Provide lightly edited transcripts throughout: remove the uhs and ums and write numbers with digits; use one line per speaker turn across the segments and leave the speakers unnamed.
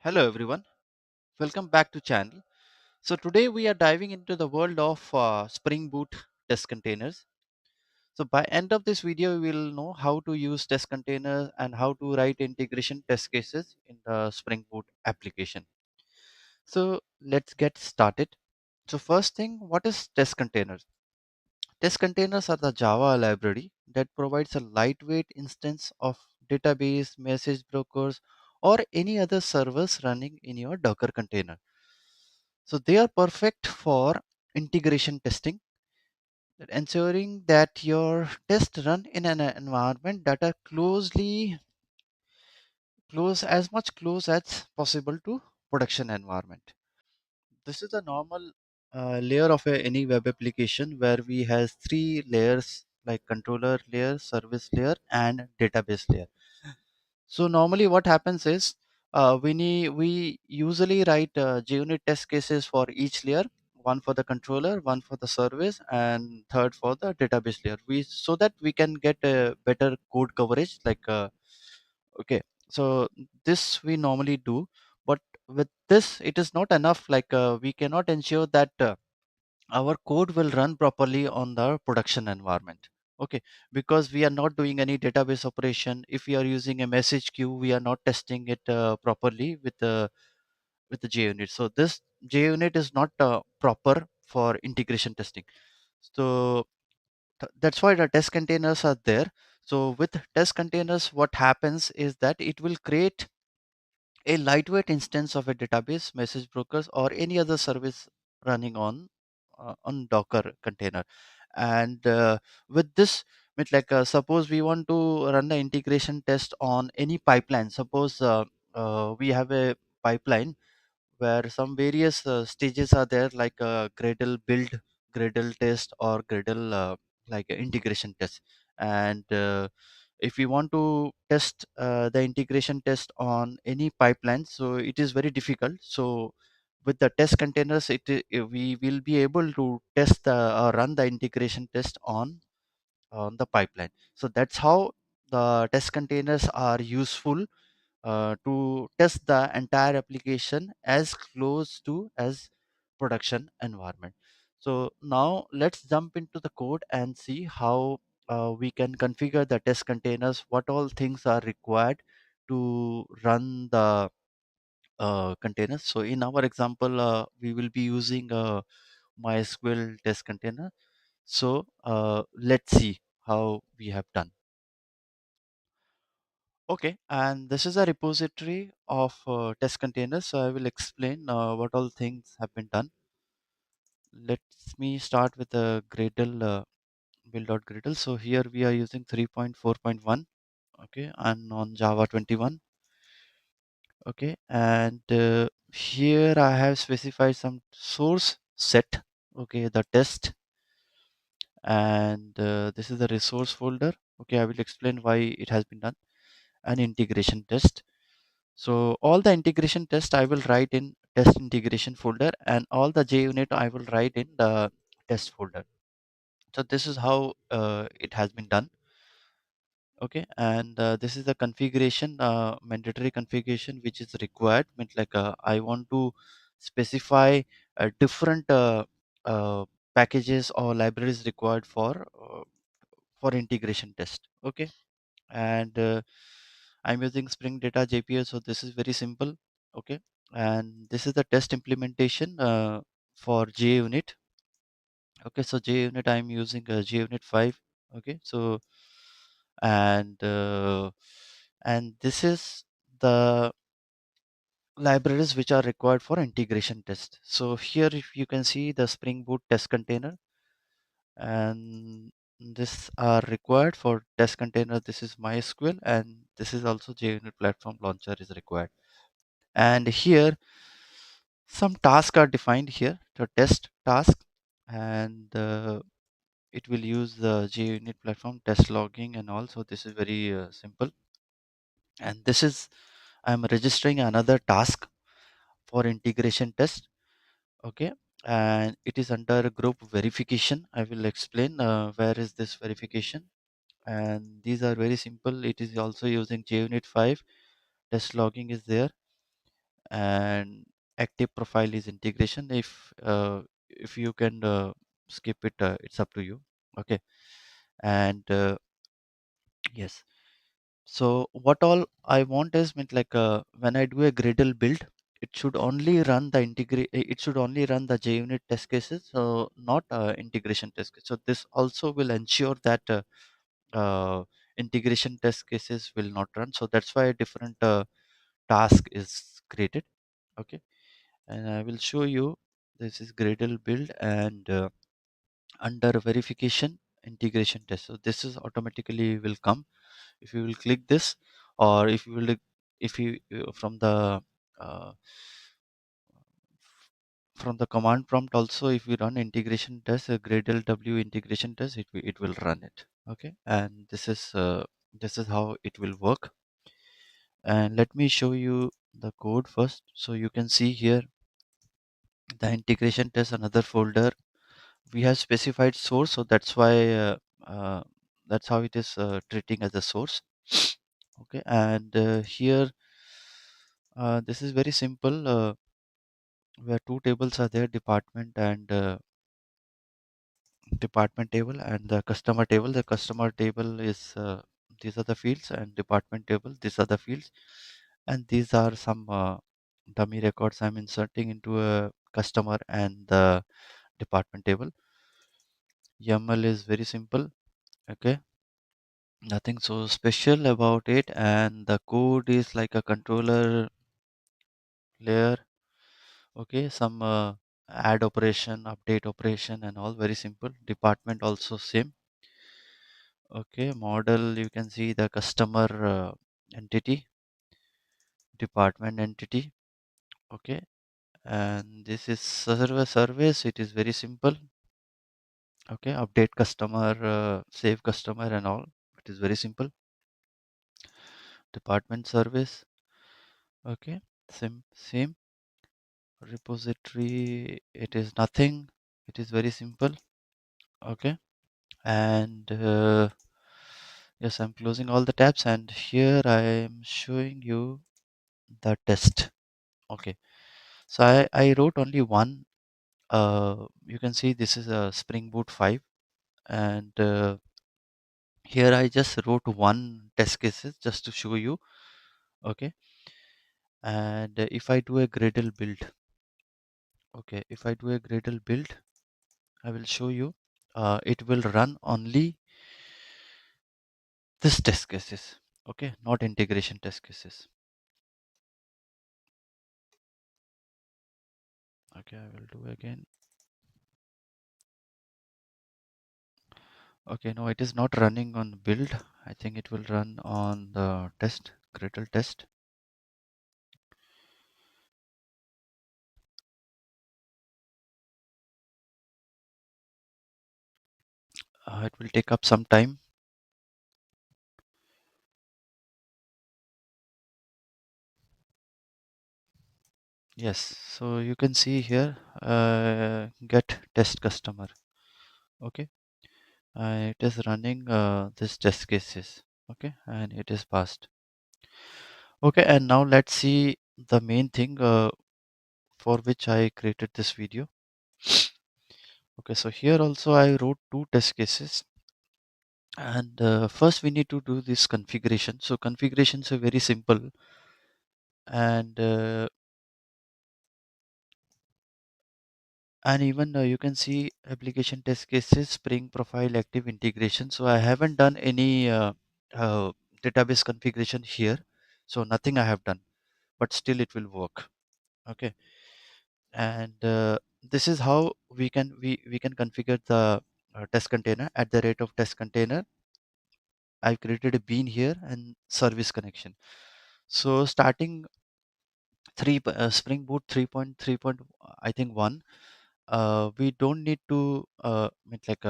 Hello everyone, welcome back to channel. So today we are diving into the world of Spring Boot test containers. So by end of this video, we will know how to use test containers and how to write integration test cases in the Spring Boot application. So let's get started. So first thing, what is test containers? Test containers are the Java library that provides a lightweight instance of database, message brokers, or any other servers running in your Docker container. So they are perfect for integration testing, ensuring that your tests run in an environment that are close as possible to production environment. This is the normal layer of any web application where we has three layers like controller layer, service layer, and database layer. So normally what happens is we usually write JUnit test cases for each layer, one for the controller, one for the service, and third for the database layer. We so that we can get a better code coverage. Okay, so this we normally do, but with this it is not enough. We cannot ensure that. Our code will run properly on the production environment. Okay, because we are not doing any database operation. If we are using a message queue, we are not testing it properly with the JUnit. So this JUnit is not proper for integration testing. So that's why the test containers are there. So with test containers, what happens is that it will create a lightweight instance of a database, message brokers, or any other service running on Docker container. And with this, suppose we want to run the integration test on any pipeline. Suppose we have a pipeline where some various stages are there, like Gradle build, Gradle test, or Gradle integration test. And if we want to test the integration test on any pipeline, so it is very difficult. So with the test containers, we will be able to test the or run the integration test on the pipeline. So that's how the test containers are useful to test the entire application as close to as production environment. So now let's jump into the code and see how we can configure the test containers, what all things are required to run the containers. So in our example, we will be using a MySQL test container. So let's see how we have done. Okay, and this is a repository of test containers. So I will explain what all things have been done. Let me start with the Gradle build.gradle. So here we are using 3.4.1. Okay, and on Java 21. Okay, and here I have specified some source set. Okay, the test, and this is the resource folder. Okay, I will explain why it has been done. An integration test. So all the integration test I will write in test integration folder, and all the JUnit I will write in the test folder. So this is how it has been done. Okay, and this is the configuration, mandatory configuration which is required. I want to specify different packages or libraries required for integration test. Okay, and I'm using Spring Data JPA, so this is very simple. Okay, and this is the test implementation for JUnit. Okay, so JUnit I'm using JUnit 5. Okay, so and and this is the libraries which are required for integration test. So here, if you can see the Spring Boot test container, and this are required for test container. This is MySQL, and this is also JUnit platform launcher is required. And here some tasks are defined here, the test task, and it will use the JUnit platform test logging and also this is very simple. And this is I'm registering another task for integration test. Okay, and it is under group verification. I will explain where is this verification, and these are very simple. It is also using JUnit 5. Test logging is there, and active profile is integration. If you can skip it, it's up to you. Okay. And yes, so what all I want is meant like when I do a Gradle build, it should only run the it should only run the JUnit test cases, so not integration test cases. So this also will ensure that integration test cases will not run. So that's why a different task is created. Okay, and I will show you. This is Gradle build, and under verification integration test. So this is automatically will come if you will click this, or if you will, if you uh, from the command prompt also, if we run integration test, Gradle W integration test, it will run it. Okay, and this is how it will work. And let me show you the code first, so you can see here the integration test, another folder. We have specified source, so that's why uh, that's how it is treating as a source. Okay, and here this is very simple, where two tables are there, department table and the customer table. The customer table is these are the fields, and department table, these are the fields, and these are some dummy records I'm inserting into a customer and the department table. YAML is very simple. Okay, nothing so special about it, and the code is like a controller layer. Okay, some add operation, update operation, and all very simple. Department also same. Okay, model, you can see the customer entity, department entity. Okay, and this is server service. It is very simple. Okay, update customer, save customer, and all. It is very simple. Department service. Okay, same. Repository, it is nothing. It is very simple. Okay, and yes, I'm closing all the tabs, and here I am showing you the test. Okay, so I wrote only one. You can see this is a Spring Boot 5, and here I just wrote one test cases just to show you. Okay, and if I do a Gradle build, okay, if I do a Gradle build, I will show you. It will run only this test cases. Okay, not integration test cases. Okay, I will do again. Okay, no, it is not running on build. I think it will run on the test, Gradle test. It will take up some time. Yes, so you can see here, get test customer. Okay, it is running this test cases. Okay, and it is passed. Okay, and now let's see the main thing for which I created this video. Okay, so here also I wrote two test cases, and first we need to do this configuration. So configurations are very simple, and even you can see application test cases, Spring profile, active integration. So I haven't done any database configuration here, so nothing I have done, but still it will work. Okay, and this is how we can configure the test container. At the rate of test container, I've created a bean here and service connection. So starting Spring Boot 3.3. I think 1, we don't need to like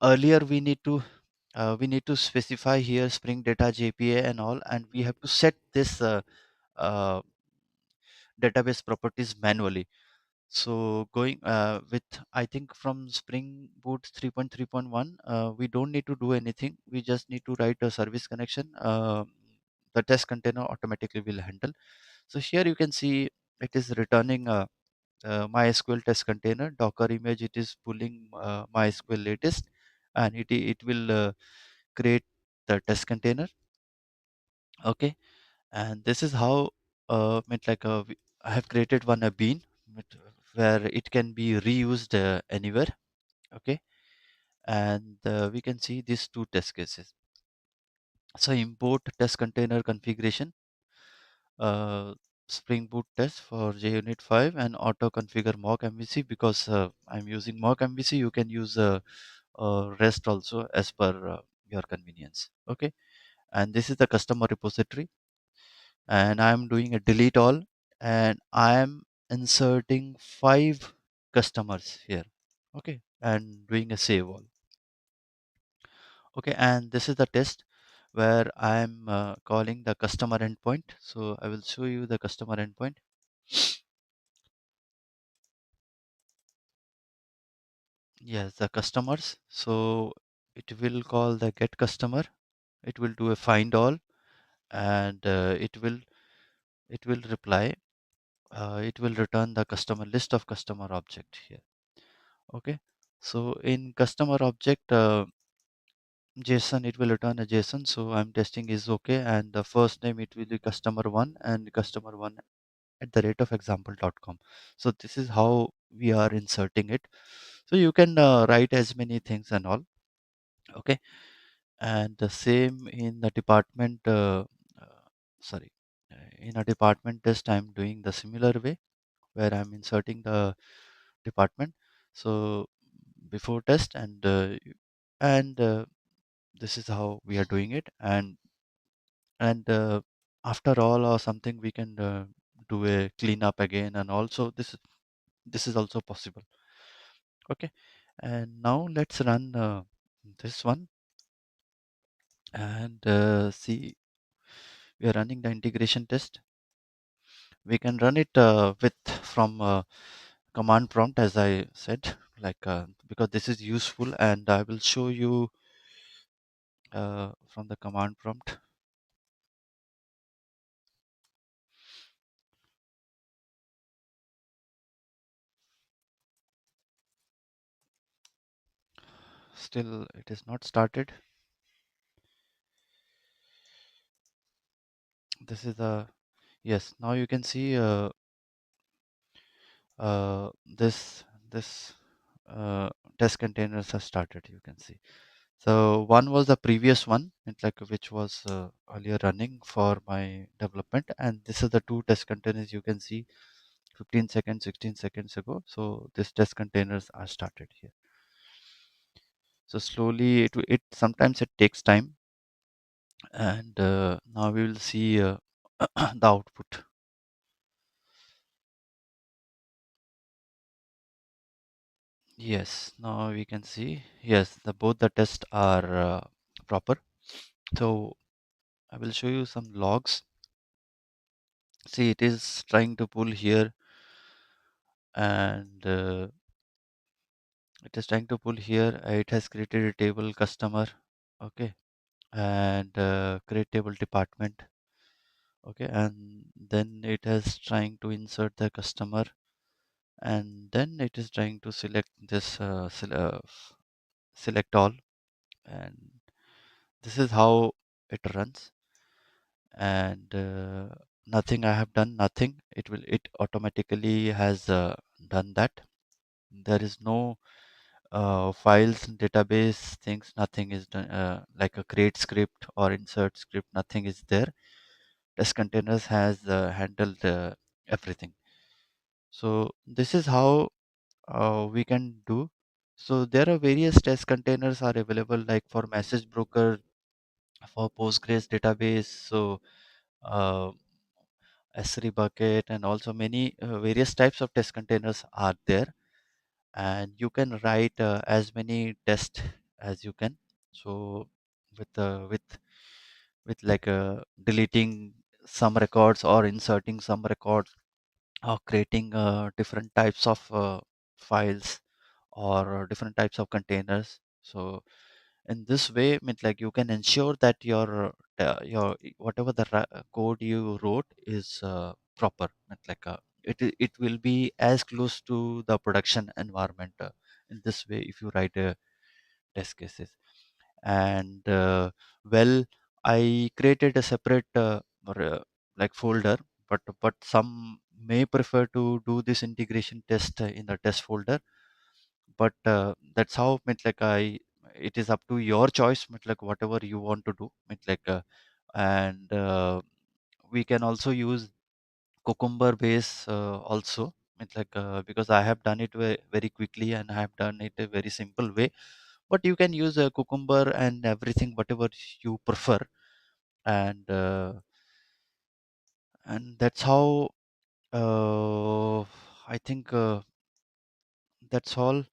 earlier we need to specify here Spring Data JPA and all, and we have to set this uh, database properties manually. So going with, I think from Spring Boot 3.3.1, we don't need to do anything. We just need to write a service connection. The test container automatically will handle. So here you can see it is returning MySQL test container Docker image. It is pulling MySQL latest, and it will create the test container. Okay, and this is how I have created one a bean where it can be reused anywhere. Okay, and we can see these two test cases. So import test container configuration, uh, Spring Boot test for JUnit 5, and auto configure mock MVC. Because I'm using mock MVC, you can use REST also as per your convenience. Okay, and this is the customer repository, and I'm doing a delete all, and I am inserting 5 customers here. Okay, and doing a save all. Okay, and this is the test where I'm calling the customer endpoint. So I will show you the customer endpoint. Yes, the customers. So it will call the get customer. It will do a find all, and it will reply. It will return the customer list of customer object here. Okay. So in customer object JSON, it will return a JSON. So I'm testing is okay, and the first name it will be customer one, and customer one at the rate of example.com. So this is how we are inserting it. So you can write as many things and all. Okay, and the same in the department. Sorry, in a department test, I'm doing the similar way where I'm inserting the department. So before test, and this is how we are doing it, and after all or something we can do a cleanup again, and also this is also possible. Okay, and now let's run this one, and see, we are running the integration test. We can run it with from command prompt, as I said, because this is useful, and I will show you from the command prompt. Still it is not started. This is the, yes, now you can see this uh, test containers have started, you can see. So one was the previous one, it's like which was earlier running for my development, and this is the two test containers you can see 15 seconds, 16 seconds ago. So this test containers are started here. So slowly it sometimes it takes time, and now we will see the output. Yes, now we can see, yes, the both the tests are proper. So I will show you some logs. See, it is trying to pull here, and it is trying to pull here. It has created a table customer, okay, and create table department, okay, and then it is trying to insert the customer, and then it is trying to select this select all, and this is how it runs, and nothing I have done, nothing. It automatically has done that. There is no files, database things, nothing is done, like a create script or insert script, nothing is there. Test containers has handled everything. So this is how we can do. So there are various test containers are available, like for message broker, for Postgres database. So uh, S3 bucket, and also many various types of test containers are there, and you can write as many tests as you can. So with deleting some records or inserting some records, or creating different types of files, or different types of containers. So in this way, means like you can ensure that your whatever the code you wrote is proper. Means like it will be as close to the production environment in this way if you write test cases. And well, I created a separate like folder, but some may prefer to do this integration test in the test folder. But that's how like I it is up to your choice, like whatever you want to do, like and we can also use cucumber base also. Like because I have done it very quickly and I have done it a very simple way, but you can use a cucumber and everything whatever you prefer. And that's how I think that's all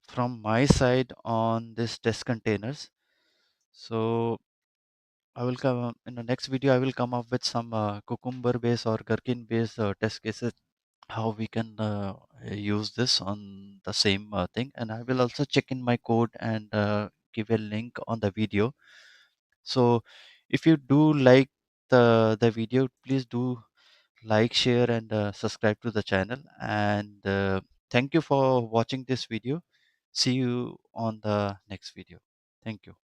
from my side on this test containers. So I will come in the next video. I will come up with some cucumber based or gherkin based test cases, how we can use this on the same thing. And I will also check in my code and give a link on the video. So if you do like the video, please do like, share, and subscribe to the channel. And thank you for watching this video. See you on the next video. Thank you.